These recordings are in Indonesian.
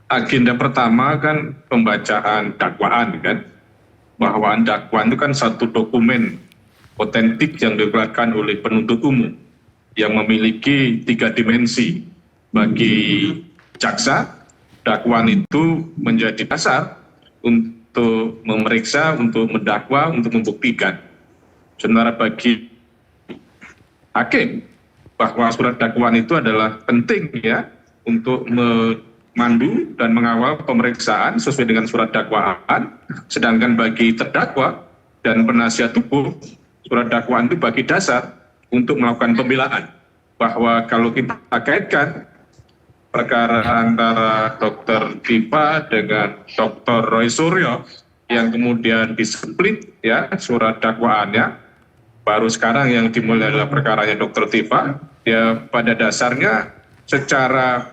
agenda pertama kan pembacaan dakwaan kan, bahwa dakwaan itu kan satu dokumen otentik yang dikeluarkan oleh penuntut umum yang memiliki 3 dimensi. Bagi jaksa, dakwaan itu menjadi dasar untuk memeriksa, untuk mendakwa, untuk membuktikan. Sementara bagi hakim, bahwa surat dakwaan itu adalah penting ya untuk memandu dan mengawal pemeriksaan sesuai dengan surat dakwaan. Sedangkan bagi terdakwa dan penasihat hukum, surat dakwaan itu bagi dasar untuk melakukan pembelaan. Bahwa kalau kita kaitkan perkara antara Dr. Tipa dengan Dr. Roy Suryo yang kemudian displit ya surat dakwaannya, baru sekarang yang dimulai adalah perkaranya Dr. Tipa, ya pada dasarnya secara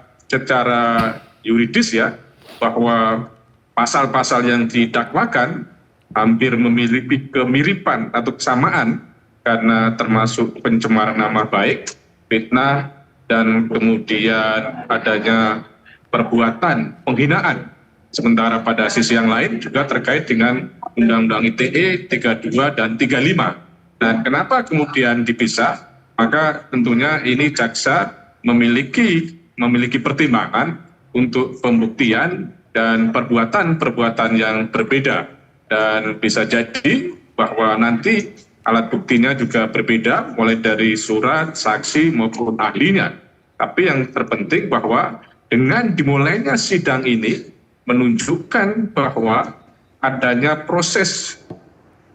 yuridis ya, bahwa pasal-pasal yang didakwakan hampir memiliki kemiripan atau kesamaan karena termasuk pencemaran nama baik, fitnah, dan kemudian adanya perbuatan penghinaan. Sementara pada sisi yang lain juga terkait dengan Undang-Undang ITE 32 dan 35. Nah, kenapa kemudian dipisah? Maka tentunya ini jaksa memiliki pertimbangan untuk pembuktian dan perbuatan-perbuatan yang berbeda. Dan bisa jadi bahwa nanti alat buktinya juga berbeda, mulai dari surat, saksi, maupun ahlinya. Tapi yang terpenting bahwa dengan dimulainya sidang ini menunjukkan bahwa adanya proses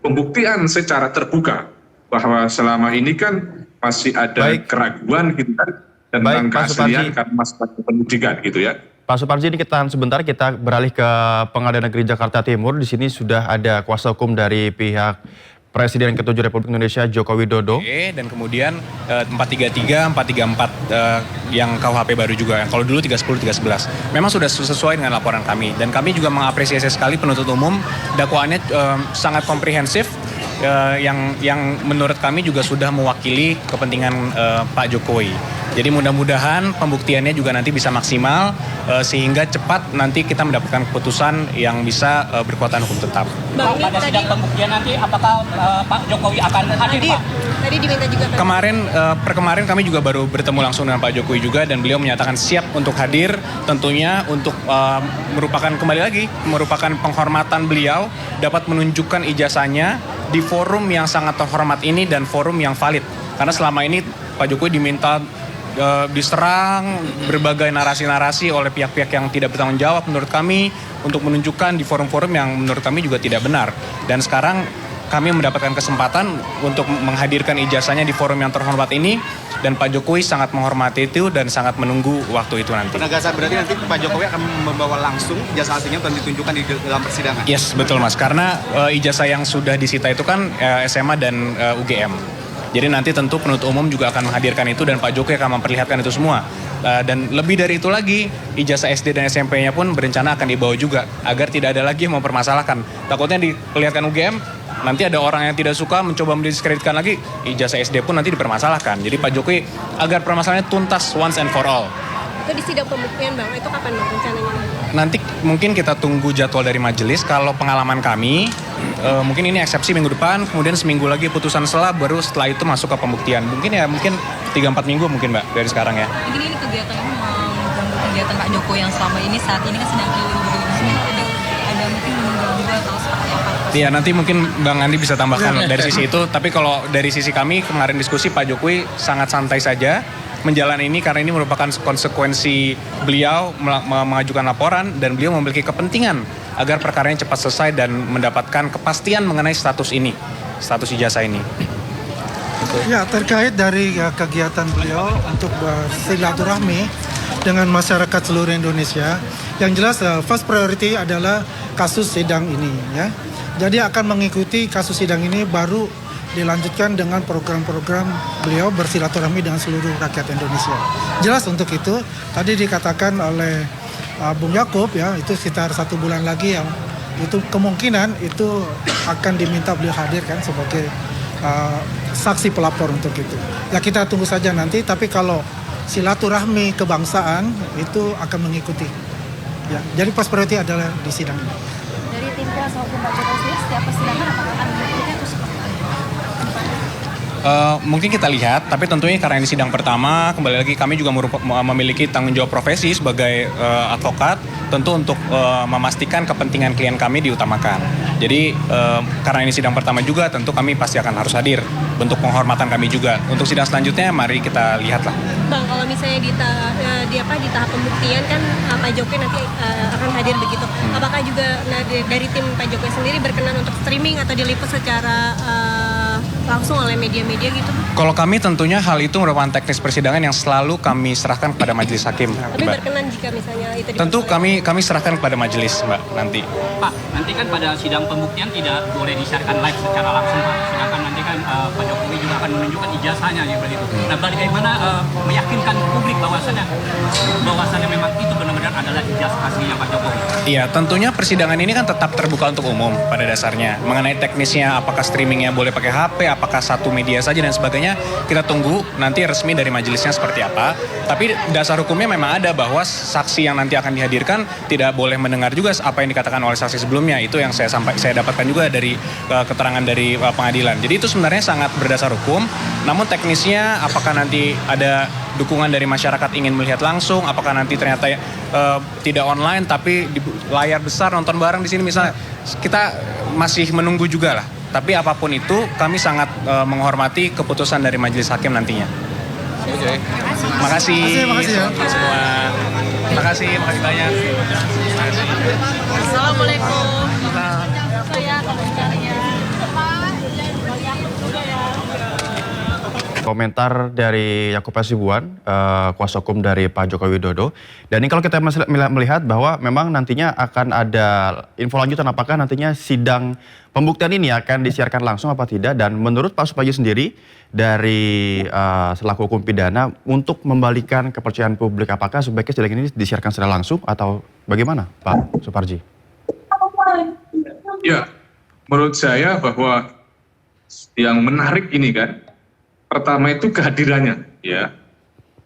pembuktian secara terbuka. Bahwa selama ini kan masih ada keraguan gitu kan, tentang keaslian karena masih penyidikan gitu ya. Pak Suparji, ini kita sebentar kita beralih ke Pengadilan Negeri Jakarta Timur. Di sini sudah ada kuasa hukum dari pihak Presiden ke-7 Republik Indonesia Joko Widodo. Dan kemudian 433, 434 yang KUHP baru juga. Kalau dulu 310, 311. Memang sudah sesuai dengan laporan kami. Dan kami juga mengapresiasi sekali penuntut umum. Dakwaannya sangat komprehensif. Yang menurut kami juga sudah mewakili kepentingan Pak Jokowi. Jadi mudah-mudahan pembuktiannya juga nanti bisa maksimal sehingga cepat nanti kita mendapatkan keputusan yang bisa berkekuatan hukum tetap. Pada sidang pembuktian nanti apakah Pak Jokowi akan hadir, Pak? Tadi diminta juga. Kemarin kami juga baru bertemu langsung dengan Pak Jokowi juga dan beliau menyatakan siap untuk hadir, tentunya untuk merupakan penghormatan beliau dapat menunjukkan ijazahnya di forum yang sangat terhormat ini dan forum yang valid. Karena selama ini Pak Jokowi diminta diserang berbagai narasi-narasi oleh pihak-pihak yang tidak bertanggung jawab menurut kami untuk menunjukkan di forum-forum yang menurut kami juga tidak benar. Dan sekarang kami mendapatkan kesempatan untuk menghadirkan ijazahnya di forum yang terhormat ini dan Pak Jokowi sangat menghormati itu dan sangat menunggu waktu itu nanti. Penegasan berarti nanti Pak Jokowi akan membawa langsung ijazah aslinya dan ditunjukkan di dalam persidangan? Yes, betul Mas. Karena ijazah yang sudah disita itu kan SMA dan UGM. Jadi nanti tentu penuntut umum juga akan menghadirkan itu dan Pak Jokowi akan memperlihatkan itu semua. Dan lebih dari itu lagi, ijazah SD dan SMP-nya pun berencana akan dibawa juga agar tidak ada lagi yang mempermasalahkan. Takutnya diperlihatkan UGM, nanti ada orang yang tidak suka mencoba mendiskreditkan lagi, ijazah SD pun nanti dipermasalahkan. Jadi Pak Jokowi agar permasalahannya tuntas once and for all. Itu di sidang pembuktian Bang, itu kapan Bang rencananya? Nanti mungkin kita tunggu jadwal dari majelis. Kalau pengalaman kami, mungkin ini eksepsi minggu depan, kemudian seminggu lagi putusan selah, baru setelah itu masuk ke pembuktian. Mungkin 3-4 minggu mungkin Mbak dari sekarang ya. Mungkin ini kegiatan ini mengganggu kegiatan Pak Jokowi yang selama ini saat ini kan sedang keliling begini. Ada mungkin mengganggu atau seperti apa? Iya, nanti mungkin Bang Andi bisa tambahkan dari sisi itu. Tapi kalau dari sisi kami kemarin diskusi Pak Jokowi sangat santai saja menjalani ini karena ini merupakan konsekuensi beliau mengajukan laporan dan beliau memiliki kepentingan agar perkaranya cepat selesai dan mendapatkan kepastian mengenai status ijazah ini. Ya, terkait dari kegiatan beliau untuk bersilaturahmi dengan masyarakat seluruh Indonesia, yang jelas first priority adalah kasus sidang ini ya. Jadi akan mengikuti kasus sidang ini baru dilanjutkan dengan program-program beliau bersilaturahmi dengan seluruh rakyat Indonesia. Jelas untuk itu, tadi dikatakan oleh Bung Yakub ya, itu sekitar 1 bulan lagi yang itu kemungkinan itu akan diminta beliau hadir kan sebagai saksi pelapor untuk itu. Ya kita tunggu saja nanti, tapi kalau silaturahmi kebangsaan itu akan mengikuti Ya, jadi first priority adalah di sidang ini. Dari tim kuasa hukum Pak Jokowi sendiri, setiap persidangan apakah akan mengikuti atau seperti apa? Mungkin kita lihat, tapi tentunya karena ini sidang pertama, kembali lagi kami juga memiliki tanggung jawab profesi sebagai advokat, tentu untuk memastikan kepentingan klien kami diutamakan. Jadi karena ini sidang pertama juga, tentu kami pasti akan harus hadir, bentuk penghormatan kami juga. Untuk sidang selanjutnya, mari kita lihatlah. Bang, kalau misalnya di tahap pembuktian kan Pak Jokowi nanti akan hadir begitu. Apakah juga dari tim Pak Jokowi sendiri berkenan untuk streaming atau diliput secara langsung oleh media-media gitu? Kalau kami tentunya hal itu merupakan teknis persidangan yang selalu kami serahkan kepada majelis hakim. Tapi Mbak. berkenan jika misalnya itu Tentu kami serahkan kepada majelis, Mbak, nanti. Pak, nanti kan pada sidang pembuktian tidak boleh disiarkan live secara langsung, Pak. Sedangkan nanti kan Pak Jokowi juga akan menunjukkan ijazahnya seperti itu. Nah, bagaimana meyakinkan publik bahwasannya memang itu benar-benar adalah ijazah aslinya Pak Jokowi? Iya, tentunya persidangan ini kan tetap terbuka untuk umum pada dasarnya. Mengenai teknisnya, apakah streamingnya boleh pakai HP, apakah satu media saja dan sebagainya, kita tunggu nanti resmi dari majelisnya seperti apa. Tapi dasar hukumnya memang ada bahwa saksi yang nanti akan dihadirkan tidak boleh mendengar juga apa yang dikatakan oleh saksi sebelumnya. Itu yang saya dapatkan juga dari keterangan dari pengadilan. Jadi itu sebenarnya sangat berdasar hukum. Namun teknisnya, apakah nanti ada dukungan dari masyarakat ingin melihat langsung, apakah nanti ternyata tidak online tapi di layar besar nonton bareng di sini misalnya, kita masih menunggu juga lah. Tapi apapun itu, kami sangat menghormati keputusan dari majelis hakim nantinya. Oke. Makasih. Makasih ya. Semua. Makasih banyak. Assalamualaikum. Saya komentarnya. Komentar dari Yakub Hasibuan, kuasa hukum dari Pak Joko Widodo. Dan ini kalau kita masih melihat bahwa memang nantinya akan ada info lanjutan apakah nantinya sidang pembuktian ini akan disiarkan langsung apa tidak. Dan menurut Pak Suparji sendiri dari selaku hukum pidana untuk membalikan kepercayaan publik, apakah sebaiknya sidang ini disiarkan secara langsung atau bagaimana Pak Suparji? Ya, menurut saya bahwa yang menarik ini kan, pertama itu kehadirannya, ya,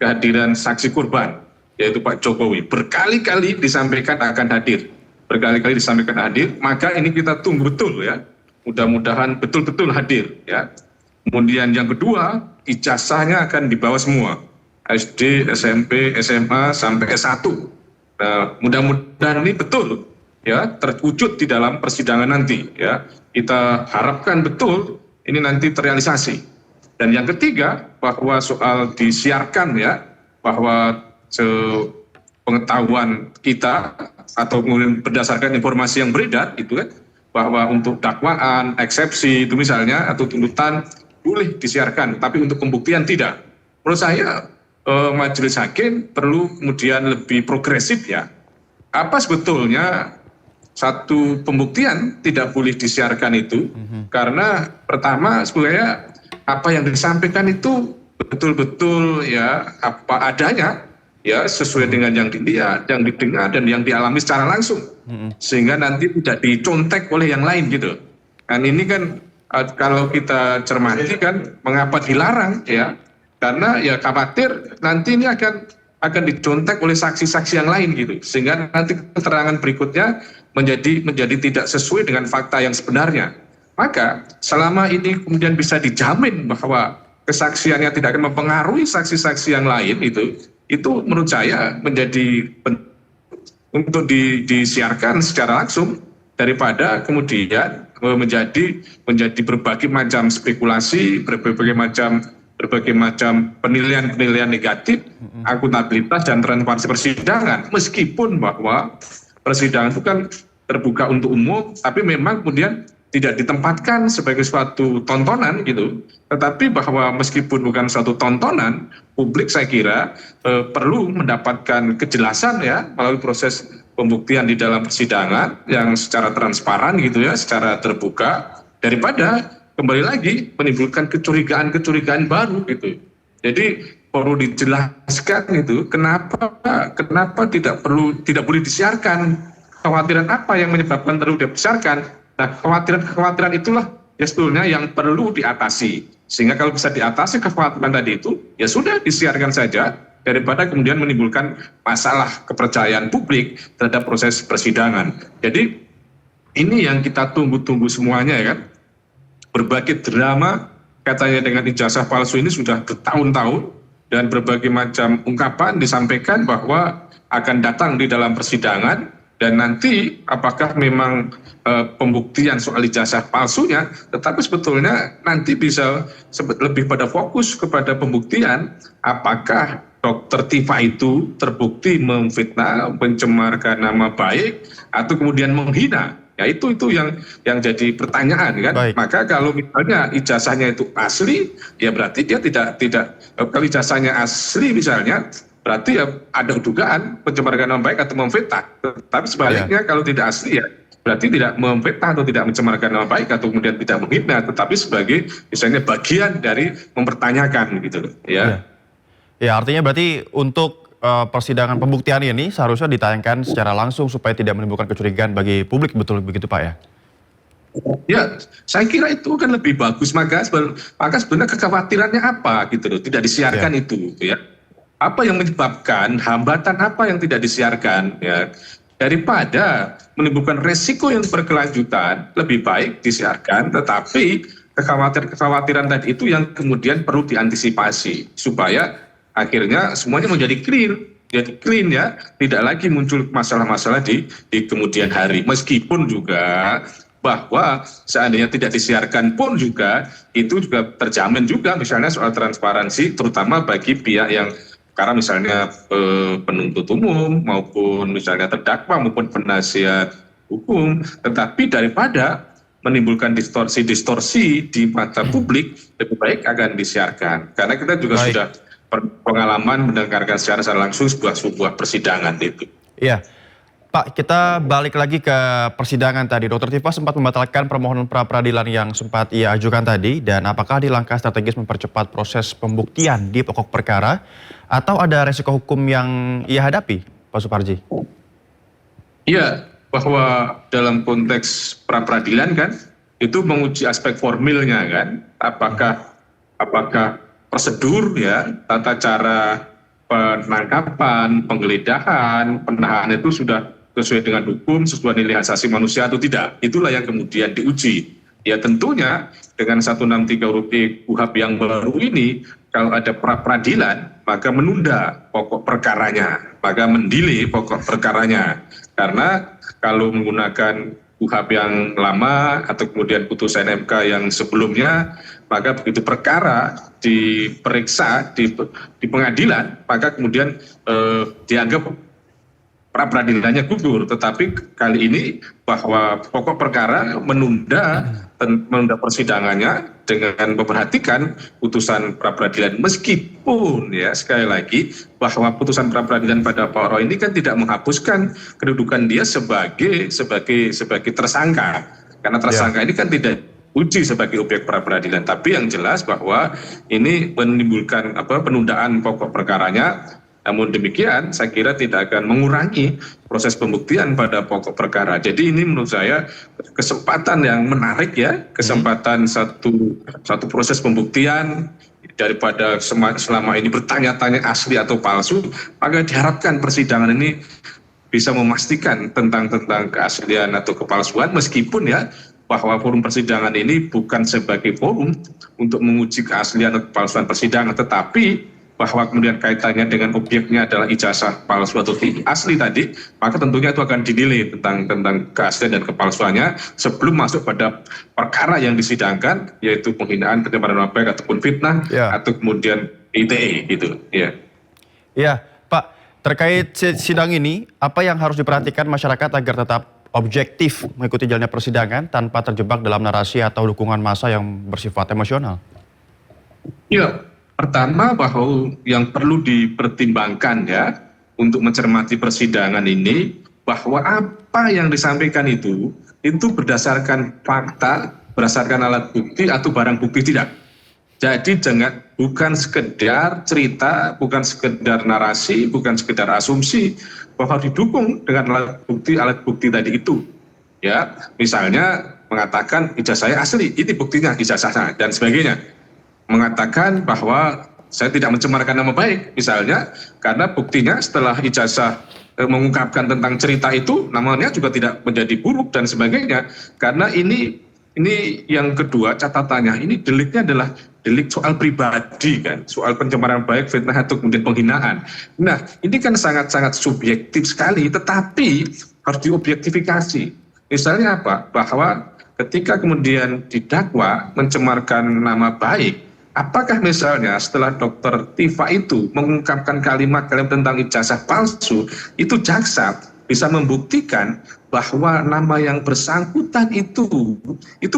kehadiran saksi korban, yaitu Pak Jokowi. Berkali-kali disampaikan akan hadir, maka ini kita tunggu betul ya. Mudah-mudahan betul-betul hadir ya. Kemudian yang kedua, ijazahnya akan dibawa semua, SD, SMP, SMA sampai S1. Nah, mudah-mudahan ini betul ya terwujud di dalam persidangan nanti ya. Kita harapkan betul ini nanti terrealisasi. Dan yang ketiga, bahwa soal disiarkan ya, bahwa pengetahuan kita atau kemudian berdasarkan informasi yang beredar itu kan, bahwa untuk dakwaan, eksepsi itu misalnya atau tuntutan boleh disiarkan, tapi untuk pembuktian tidak. Menurut saya majelis hakim perlu kemudian lebih progresif ya. Apa sebetulnya satu pembuktian tidak boleh disiarkan itu? Karena pertama sebenarnya apa yang disampaikan itu betul-betul ya apa adanya ya sesuai dengan yang dilihat, yang didengar dan yang dialami secara langsung, sehingga nanti tidak dicontek oleh yang lain gitu. Dan ini kan kalau kita cermati kan mengapa dilarang ya, karena ya khawatir nanti ini akan dicontek oleh saksi-saksi yang lain gitu, sehingga nanti keterangan berikutnya menjadi tidak sesuai dengan fakta yang sebenarnya. Maka selama ini kemudian bisa dijamin bahwa kesaksiannya tidak akan mempengaruhi saksi-saksi yang lain itu menurut saya menjadi untuk disiarkan secara langsung daripada kemudian menjadi berbagai macam spekulasi, berbagai macam penilaian negatif, akuntabilitas dan transparansi persidangan. Meskipun bahwa persidangan itu kan terbuka untuk umum, tapi memang kemudian tidak ditempatkan sebagai suatu tontonan gitu, tetapi bahwa meskipun bukan suatu tontonan, publik saya kira perlu mendapatkan kejelasan ya melalui proses pembuktian di dalam persidangan yang secara transparan gitu ya, secara terbuka, daripada kembali lagi menimbulkan kecurigaan baru gitu. Jadi perlu dijelaskan itu kenapa tidak boleh disiarkan, kekhawatiran apa yang menyebabkan perlu disiarkan. Nah, kekhawatiran itulah ya sebetulnya yang perlu diatasi. Sehingga kalau bisa diatasi kekhawatiran tadi itu, ya sudah disiarkan saja. daripada kemudian menimbulkan masalah kepercayaan publik terhadap proses persidangan. Jadi ini yang kita tunggu-tunggu semuanya ya kan. Berbagai drama katanya dengan ijazah palsu ini sudah bertahun-tahun dan berbagai macam ungkapan disampaikan bahwa akan datang di dalam persidangan dan nanti apakah memang pembuktian soal ijazah palsunya, tetapi sebetulnya nanti bisa lebih pada fokus kepada pembuktian apakah Dr. Tifa itu terbukti memfitnah, mencemarkan nama baik atau kemudian menghina. Ya itu yang jadi pertanyaan kan. Baik. Maka kalau misalnya ijazahnya itu asli, ya berarti dia tidak kalau ijazahnya asli misalnya berarti ya ada dugaan pencemaran nama baik atau memfitnah. Tapi sebaliknya kalau tidak asli ya berarti tidak memfitnah atau tidak mencemarkan nama baik atau kemudian tidak menghina, tetapi sebagai misalnya bagian dari mempertanyakan gitu loh. Ya. Ya, artinya berarti untuk persidangan pembuktian ini seharusnya ditayangkan secara langsung supaya tidak menimbulkan kecurigaan bagi publik, betul begitu Pak ya? Ya, saya kira itu kan lebih bagus, maka sebenarnya kekhawatirannya apa gitu loh, tidak disiarkan itu ya. Apa yang menyebabkan hambatan apa yang tidak disiarkan ya, daripada menimbulkan resiko yang berkelanjutan, lebih baik disiarkan, tetapi kekhawatiran tadi itu yang kemudian perlu diantisipasi supaya akhirnya semuanya menjadi clean ya, tidak lagi muncul masalah-masalah di kemudian hari. Meskipun juga bahwa seandainya tidak disiarkan pun juga itu juga terjamin juga misalnya soal transparansi, terutama bagi pihak yang karena misalnya penuntut umum maupun misalnya terdakwa maupun penasihat hukum, tetapi daripada menimbulkan distorsi di mata publik, lebih baik akan disiarkan. Karena kita juga sudah pengalaman mendengarkan secara langsung sebuah persidangan itu. Iya. Pak, kita balik lagi ke persidangan tadi. Dr. Tifa sempat membatalkan permohonan pra-peradilan yang sempat ia ajukan tadi, dan apakah di langkah strategis mempercepat proses pembuktian di pokok perkara atau ada resiko hukum yang ia hadapi, Pak Suparji? Iya, bahwa dalam konteks pra-peradilan kan itu menguji aspek formilnya kan, apakah prosedur ya, tata cara penangkapan, penggeledahan, penahanan itu sudah sesuai dengan hukum, sesuai nilai hak asasi manusia atau tidak. Itulah yang kemudian diuji. Ya tentunya dengan 163 huruf E KUHP yang baru ini, kalau ada pra-peradilan, maka menunda pokok perkaranya, maka mendelay pokok perkaranya. Karena kalau menggunakan KUHP yang lama atau kemudian putusan MK yang sebelumnya, maka begitu perkara diperiksa di pengadilan, maka kemudian dianggap pra-peradilannya gugur. Tetapi kali ini bahwa pokok perkara menunda persidangannya dengan memperhatikan putusan pra-peradilan, meskipun ya sekali lagi bahwa putusan pra-peradilan pada Pak Roy ini kan tidak menghapuskan kedudukan dia sebagai tersangka, karena tersangka ini kan tidak uji sebagai objek pra-peradilan. Tapi yang jelas bahwa ini menimbulkan penundaan pokok perkaranya. Namun demikian, saya kira tidak akan mengurangi proses pembuktian pada pokok perkara. Jadi ini menurut saya kesempatan yang menarik ya, kesempatan satu proses pembuktian daripada selama ini bertanya-tanya asli atau palsu, maka diharapkan persidangan ini bisa memastikan tentang keaslian atau kepalsuan, meskipun ya bahwa forum persidangan ini bukan sebagai forum untuk menguji keaslian atau kepalsuan persidangan, tetapi bahwa kemudian kaitannya dengan objeknya adalah ijazah palsu atau asli tadi, maka tentunya itu akan dinilai tentang keaslian dan kepalsuannya sebelum masuk pada perkara yang disidangkan, yaitu penghinaan, pencemaran nama baik ataupun fitnah atau kemudian ITE gitu. Ya, Pak, terkait sidang ini, apa yang harus diperhatikan masyarakat agar tetap objektif mengikuti jalannya persidangan tanpa terjebak dalam narasi atau dukungan massa yang bersifat emosional? Ya. Pertama, bahwa yang perlu dipertimbangkan ya untuk mencermati persidangan ini, bahwa apa yang disampaikan itu berdasarkan fakta, berdasarkan alat bukti atau barang bukti tidak. Jadi bukan sekedar cerita, bukan sekedar narasi, bukan sekedar asumsi, bahwa didukung dengan alat bukti tadi itu. Ya, misalnya mengatakan ijazah saya asli, ini buktinya ijazahnya dan sebagainya. Mengatakan bahwa saya tidak mencemarkan nama baik, misalnya karena buktinya setelah ijazah mengungkapkan tentang cerita itu, namanya juga tidak menjadi buruk dan sebagainya. Karena ini yang kedua catatannya, ini deliknya adalah delik soal pribadi kan, soal pencemaran baik, fitnah atau kemudian penghinaan. Nah, ini kan sangat-sangat subjektif sekali, tetapi harus diobjektifikasi. Misalnya apa? Bahwa ketika kemudian didakwa mencemarkan nama baik, apakah misalnya setelah Dr. Tifa itu mengungkapkan kalimat-kalimat tentang ijazah palsu, itu jaksa bisa membuktikan bahwa nama yang bersangkutan itu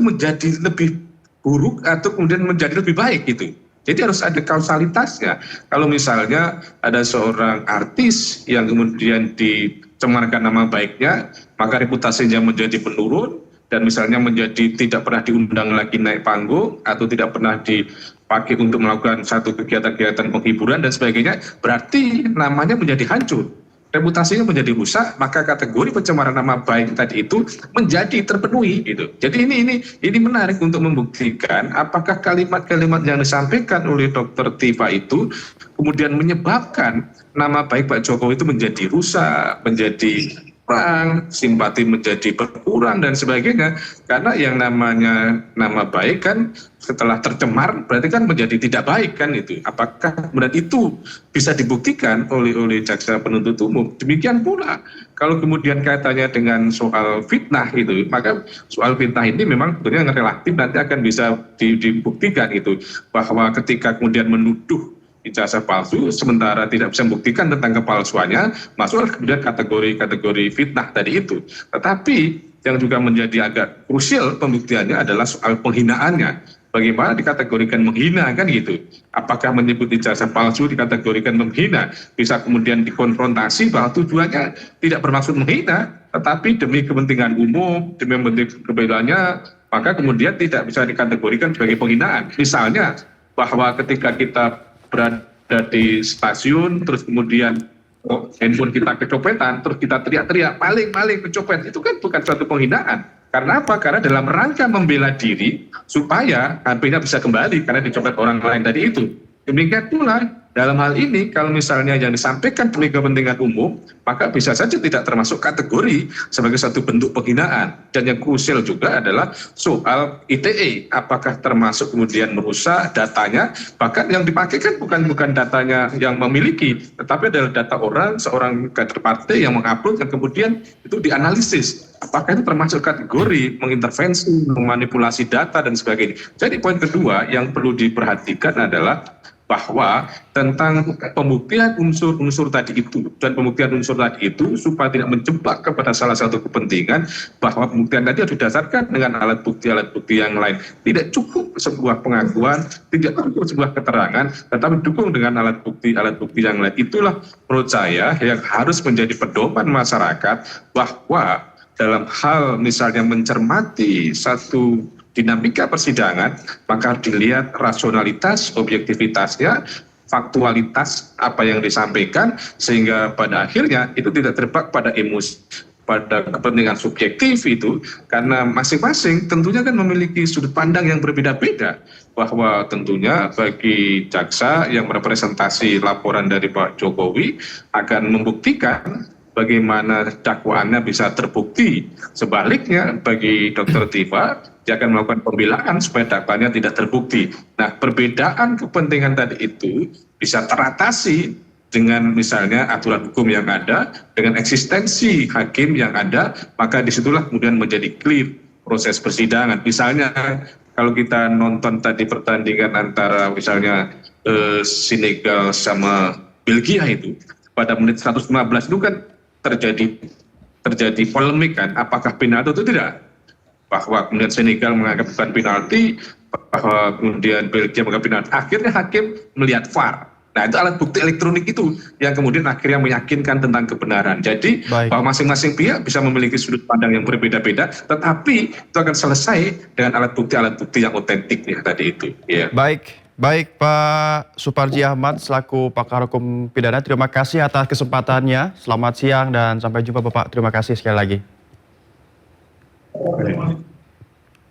menjadi lebih buruk atau kemudian menjadi lebih baik gitu. Jadi harus ada kausalitasnya. Kalau misalnya ada seorang artis yang kemudian dicemarkan nama baiknya, maka reputasinya menjadi menurun, dan misalnya menjadi tidak pernah diundang lagi naik panggung atau tidak pernah dipakai untuk melakukan satu kegiatan-kegiatan penghiburan dan sebagainya, berarti namanya menjadi hancur, reputasinya menjadi rusak, maka kategori pencemaran nama baik tadi itu menjadi terpenuhi gitu. Jadi ini menarik untuk membuktikan apakah kalimat-kalimat yang disampaikan oleh Dr. Tifa itu kemudian menyebabkan nama baik Pak Jokowi itu menjadi rusak, menjadi kurang, simpati menjadi berkurang dan sebagainya. Karena yang namanya nama baik kan setelah tercemar berarti kan menjadi tidak baik kan itu. Apakah kemudian itu bisa dibuktikan oleh jaksa penuntut umum? Demikian pula kalau kemudian kaitannya dengan soal fitnah itu, maka soal fitnah ini memang sebenarnya relatif nanti akan bisa dibuktikan gitu, bahwa ketika kemudian menuduh ijazah palsu sementara tidak bisa membuktikan tentang kepalsuannya, masuk kemudian kategori fitnah tadi itu. Tetapi yang juga menjadi agak krusial pembuktiannya adalah soal penghinaannya. Bagaimana dikategorikan menghina kan gitu. Apakah menyebut ijazah palsu dikategorikan menghina? Bisa kemudian dikonfrontasi bahwa tujuannya tidak bermaksud menghina, tetapi demi kepentingan umum, demi kebebasannya, maka kemudian tidak bisa dikategorikan sebagai penghinaan. Misalnya bahwa ketika kita berada di stasiun, terus kemudian handphone kita kecopetan, terus kita teriak-teriak, maling kecopet, itu kan bukan suatu penghinaan. Karena apa? Karena dalam rangka membela diri, supaya HP-nya bisa kembali, karena dicopet orang lain tadi itu. Demikian pula, dalam hal ini, kalau misalnya yang disampaikan demi kepentingan umum, maka bisa saja tidak termasuk kategori sebagai satu bentuk penghinaan. Dan yang krusial juga adalah soal ITE, apakah termasuk kemudian merusak datanya, bahkan yang dipakai kan bukan datanya yang memiliki, tetapi adalah data orang, seorang kader partai yang mengupload, yang kemudian itu dianalisis. Apakah itu termasuk kategori mengintervensi, memanipulasi data, dan sebagainya. Jadi poin kedua yang perlu diperhatikan adalah bahwa tentang pembuktian unsur-unsur tadi itu dan pembuktian unsur tadi itu supaya tidak menjebak kepada salah satu kepentingan, bahwa pembuktian tadi harus didasarkan dengan alat bukti yang lain. Tidak cukup sebuah pengakuan, tidak cukup sebuah keterangan, tetapi dukung dengan alat bukti yang lain. Itulah menurut saya yang harus menjadi pedoman masyarakat, bahwa dalam hal misalnya mencermati satu dinamika persidangan, maka harus dilihat rasionalitas, objektivitasnya, faktualitas apa yang disampaikan, sehingga pada akhirnya itu tidak terjebak pada emosi, pada kepentingan subjektif itu, karena masing-masing tentunya kan memiliki sudut pandang yang berbeda-beda, bahwa tentunya bagi jaksa yang merepresentasi laporan dari Pak Jokowi akan membuktikan bagaimana dakwaannya bisa terbukti. Sebaliknya bagi Dr. Tifa, dia akan melakukan pembelaan supaya dakwaannya tidak terbukti. Nah, perbedaan kepentingan tadi itu bisa teratasi dengan misalnya aturan hukum yang ada, dengan eksistensi hakim yang ada, maka disitulah kemudian menjadi clear proses persidangan. Misalnya kalau kita nonton tadi pertandingan antara misalnya Senegal sama Belgia itu, pada menit 115 itu kan terjadi polemik kan, apakah penalti atau tidak, bahwa kemudian Senegal menganggap bukan penalti, bahwa kemudian Belgia menganggap penalti. Akhirnya hakim melihat VAR. Nah, itu alat bukti elektronik itu yang kemudian akhirnya meyakinkan tentang kebenaran. Jadi bahwa masing-masing pihak bisa memiliki sudut pandang yang berbeda-beda, tetapi itu akan selesai dengan alat bukti yang otentik ya tadi itu. Ya. Baik Pak Suparji Ahmad selaku pakar hukum pidana, terima kasih atas kesempatannya. Selamat siang dan sampai jumpa Bapak. Terima kasih sekali lagi.